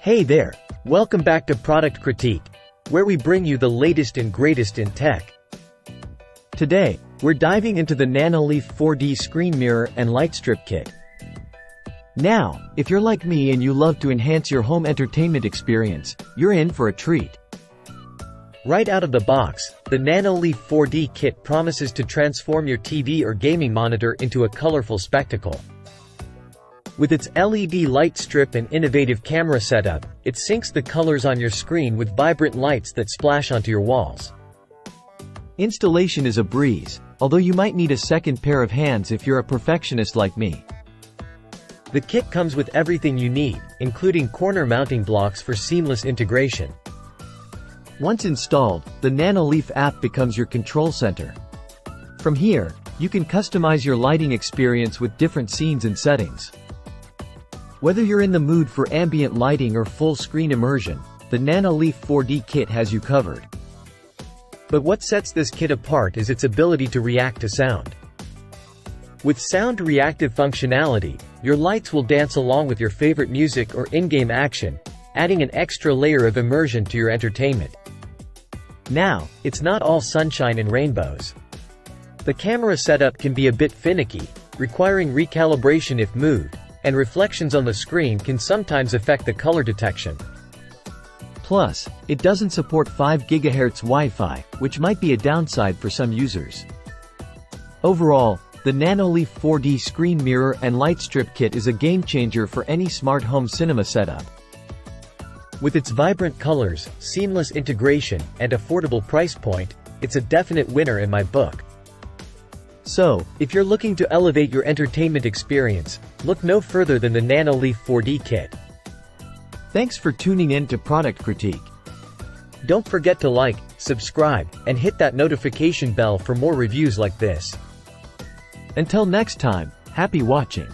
Hey there! Welcome back to Product Critique, where we bring you the latest and greatest in tech. Today, we're diving into the Nanoleaf 4D screen mirror and Lightstrip kit. Now, if you're like me and you love to enhance your home entertainment experience, you're in for a treat. Right out of the box, the Nanoleaf 4D kit promises to transform your TV or gaming monitor into a colorful spectacle. With its LED light strip and innovative camera setup, it syncs the colors on your screen with vibrant lights that splash onto your walls. Installation is a breeze, although you might need a second pair of hands if you're a perfectionist like me. The kit comes with everything you need, including corner mounting blocks for seamless integration. Once installed, the Nanoleaf app becomes your control center. From here, you can customize your lighting experience with different scenes and settings. Whether you're in the mood for ambient lighting or full-screen immersion, the Nanoleaf 4D kit has you covered. But what sets this kit apart is its ability to react to sound. With sound reactive functionality, your lights will dance along with your favorite music or in-game action, adding an extra layer of immersion to your entertainment. Now, it's not all sunshine and rainbows. The camera setup can be a bit finicky, requiring recalibration if moved, and reflections on the screen can sometimes affect the color detection. Plus, it doesn't support 5 GHz Wi-Fi, which might be a downside for some users. Overall, the Nanoleaf 4D screen mirror and Lightstrip kit is a game-changer for any smart home cinema setup. With its vibrant colors, seamless integration, and affordable price point, it's a definite winner in my book. So, if you're looking to elevate your entertainment experience, look no further than the Nanoleaf 4D kit. Thanks for tuning in to Product Critique. Don't forget to like, subscribe, and hit that notification bell for more reviews like this. Until next time, happy watching.